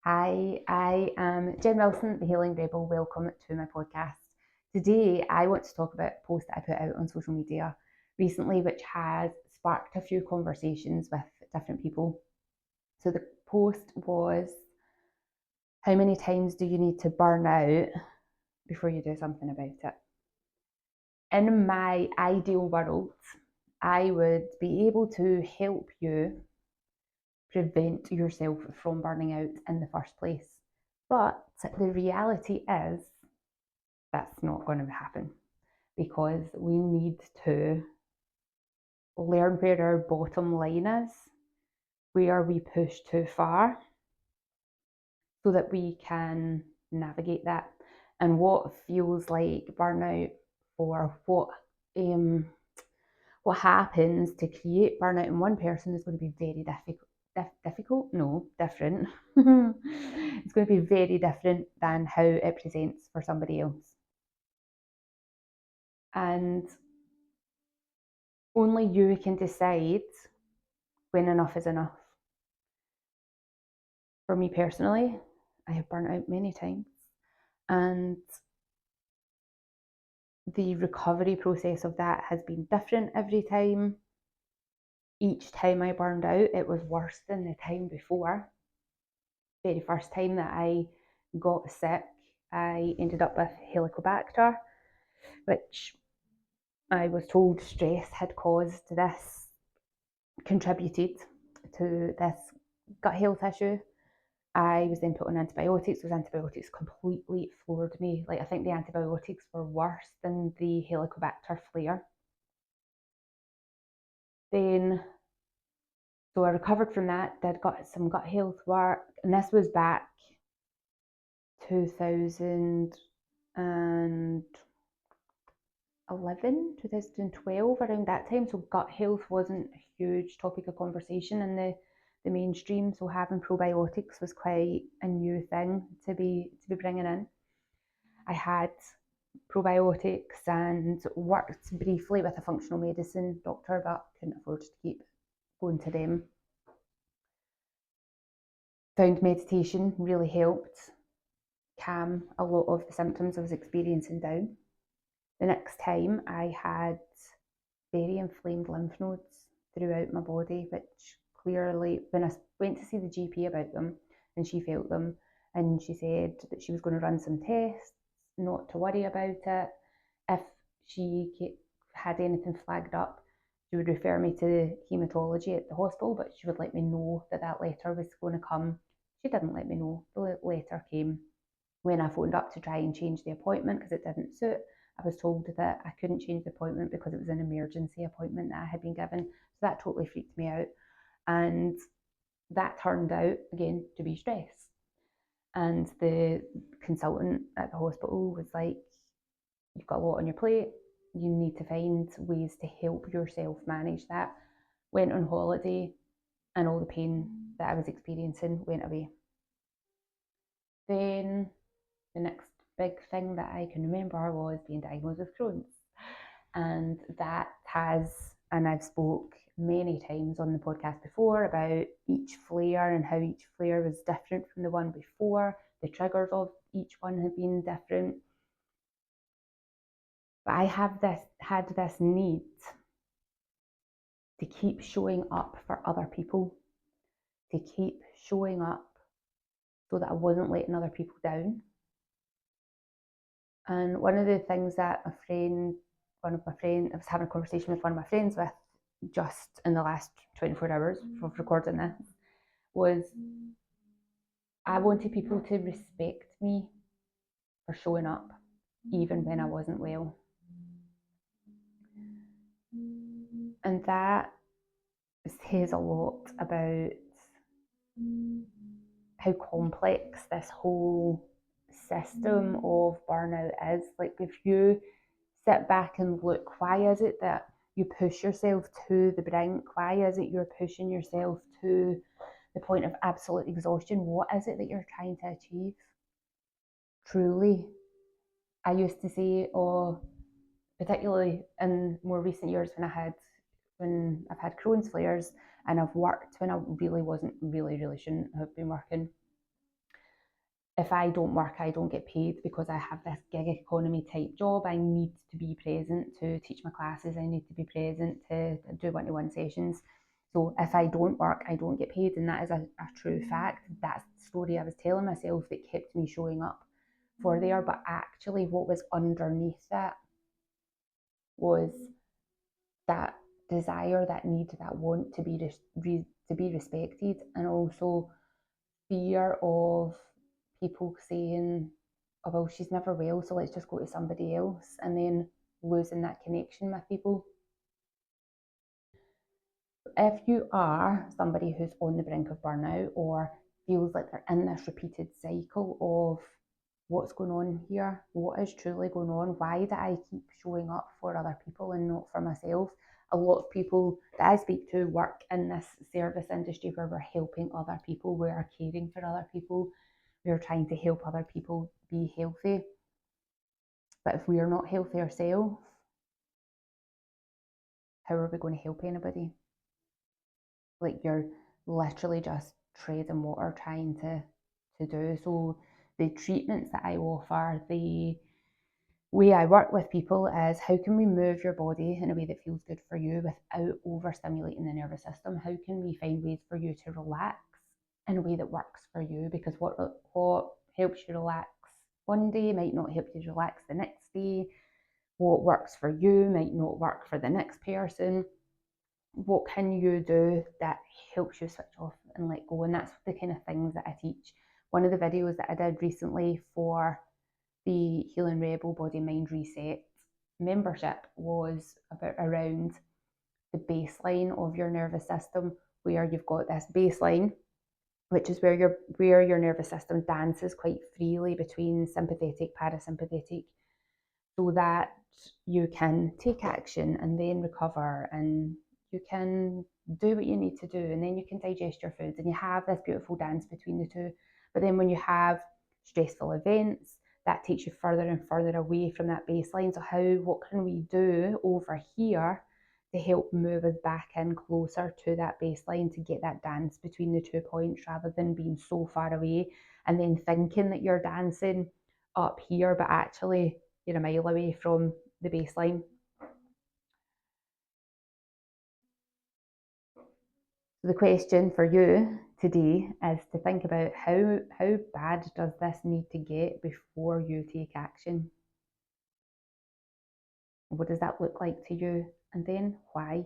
Hi, I am Jen Wilson, the Healing Rebel. Welcome to my podcast. Today, I want to talk about a post that I put out on social media recently, which has sparked a few conversations with different people. So, the post was, how many times do you need to burn out before you do something about it? In my ideal world, I would be able to help you prevent yourself from burning out in the first place. But the reality is that's not going to happen because we need to learn where our bottom line is, where we push too far, so that we can navigate that. And what feels like burnout, or what happens to create burnout in one person, is going to be very difficult. No, different. It's going to be very different than how it presents for somebody else. And only you can decide when enough is enough. For me personally, I have burnt out many times, and the recovery process of that has been different every time. Each time I burned out, it was worse than the time before. Very first time that I got sick, I ended up with Helicobacter, which I was told stress had caused this, contributed to this gut health issue. I was then put on antibiotics. Those antibiotics completely floored me. Like, I think the antibiotics were worse than the Helicobacter flare. Then, so I recovered from that, did got some gut health work, and this was back 2012, around that time. So gut health wasn't a huge topic of conversation in the mainstream. So having probiotics was quite a new thing to be bringing in. I had probiotics and worked briefly with a functional medicine doctor, but couldn't afford to keep going to them. Found meditation really helped calm a lot of the symptoms I was experiencing down. The next time, I had very inflamed lymph nodes throughout my body, which clearly, when I went to see the GP about them, and she felt them, and she said that she was going to run some tests, not to worry about it. If she had anything flagged up, she would refer me to haematology at the hospital, but she would let me know that that letter was going to come. She didn't let me know. The letter came when I phoned up to try and change the appointment because it didn't suit. I was told that I couldn't change the appointment because it was an emergency appointment that I had been given. So that totally freaked me out. And that turned out, again, to be stress. And the consultant at the hospital was like, you've got a lot on your plate. You need to find ways to help yourself manage that. Went on holiday, and all the pain that I was experiencing went away. Then the next big thing that I can remember was being diagnosed with Crohn's. And that and I've spoke many times on the podcast before about each flare and how each flare was different from the one before. The triggers of each one have been different. But I had this need to keep showing up for other people, to keep showing up so that I wasn't letting other people down. And one of the things that I was having a conversation with one of my friends with just in the last 24 hours of recording this, was I wanted people to respect me for showing up even when I wasn't well. And that says a lot about how complex this whole system of burnout is. Like, if you sit back and look, why is it that you push yourself to the brink? Why is it you're pushing yourself to the point of absolute exhaustion? What is it that you're trying to achieve? Truly, I used to say, oh, particularly in more recent years when I've had Crohn's flares and I've worked when I really shouldn't have been working. if I don't work, I don't get paid because I have this gig economy type job. I need to be present to teach my classes. I need to be present to do one-to-one sessions. So if I don't work, I don't get paid. And that is a true fact. That's the story I was telling myself that kept me showing up for there. But actually what was underneath that was that desire, that need, that want to be respected, and also fear of people saying, oh, well, she's never well, so let's just go to somebody else, and then losing that connection with people. If you are somebody who's on the brink of burnout or feels like they're in this repeated cycle of what's going on here, what is truly going on, why do I keep showing up for other people and not for myself? A lot of people that I speak to work in this service industry where we're helping other people, we are caring for other people, we're trying to help other people be healthy. But if we are not healthy ourselves, how are we going to help anybody? Like, you're literally just treading water trying to do. So the treatments that I offer, the way I work with people is, how can we move your body in a way that feels good for you without overstimulating the nervous system? How can we find ways for you to relax in a way that works for you? Because what helps you relax one day might not help you relax the next day. What works for you might not work for the next person. What can you do that helps you switch off and let go? And that's the kind of things that I teach. One of the videos that I did recently for the Healing Rebel Body Mind Reset membership was around the baseline of your nervous system, where you've got this baseline, which is where your nervous system dances quite freely between sympathetic, parasympathetic, so that you can take action and then recover, and you can do what you need to do, and then you can digest your foods, and you have this beautiful dance between the two. But then when you have stressful events, that takes you further and further away from that baseline. So what can we do over here to help move us back in closer to that baseline, to get that dance between the 2 points, rather than being so far away and then thinking that you're dancing up here, but actually you're a mile away from the baseline. So the question for you today is to think about, how bad does this need to get before you take action? What does that look like to you? And then why?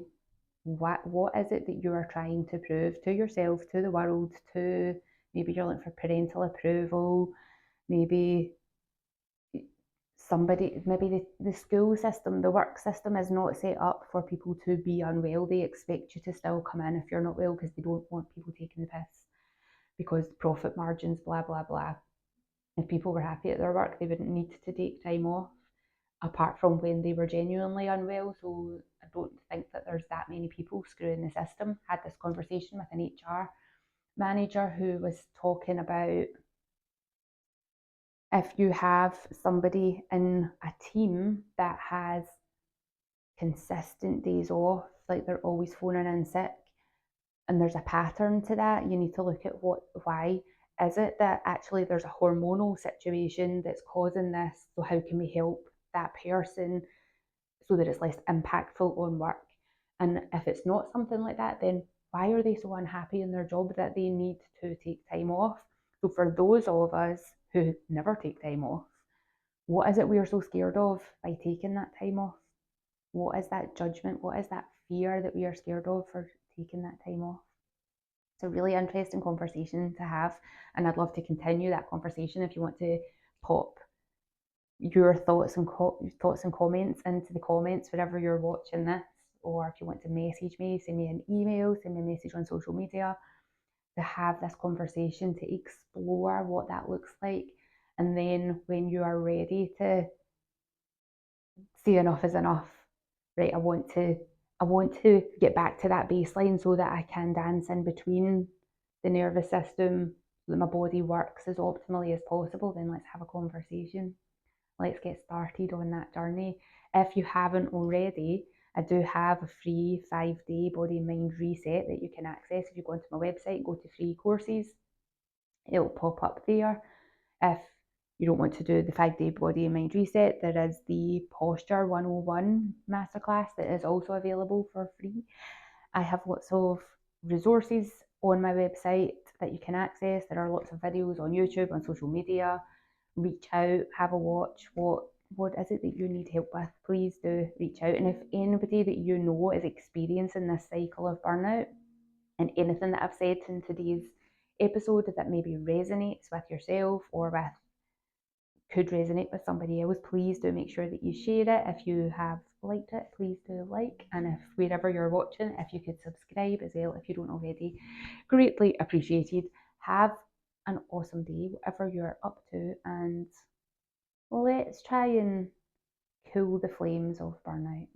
What is it that you are trying to prove to yourself, to the world, to maybe you're looking for parental approval, maybe the school system, the work system is not set up for people to be unwell. They expect you to still come in if you're not well, because they don't want people taking the piss, because profit margins, blah, blah, blah. If people were happy at their work, they wouldn't need to take time off, apart from when they were genuinely unwell. So I don't think that there's that many people screwing the system. I had this conversation with an HR manager who was talking about, if you have somebody in a team that has consistent days off, like they're always phoning in sick, and there's a pattern to that, you need to look at why is it that actually there's a hormonal situation that's causing this. So how can we help that person so that it's less impactful on work? And if it's not something like that, then why are they so unhappy in their job that they need to take time off? So for those of us who never take time off, what is it we are so scared of by taking that time off? What is that judgment? What is that fear that we are scared of for taking that time off? It's a really interesting conversation to have, and I'd love to continue that conversation. If you want to pop your thoughts and comments into the comments wherever you're watching this, or if you want to message me, send me an email, send me a message on social media, to have this conversation, to explore what that looks like. And then when you are ready to say enough is enough, right, I want to get back to that baseline so that I can dance in between the nervous system, so that my body works as optimally as possible, then let's have a conversation. Let's get started on that journey. If you haven't already, I do have a free 5-day body and mind reset that you can access. If you go onto my website, go to free courses, it'll pop up there. If you don't want to do the 5-day body and mind reset, there is the Posture 101 masterclass that is also available for free. I have lots of resources on my website that you can access. There are lots of videos on YouTube, on social media. Reach out, have a watch. What is it that you need help with? Please do reach out. And if anybody that you know is experiencing this cycle of burnout, and anything that I've said in today's episode that maybe resonates with yourself or with could resonate with somebody else, please do make sure that you share it. If you have liked it, please do like. And if wherever you're watching, if you could subscribe as well, if you don't already, greatly appreciated. Have an awesome day, whatever you're up to, and let's try and cool the flames of burnout.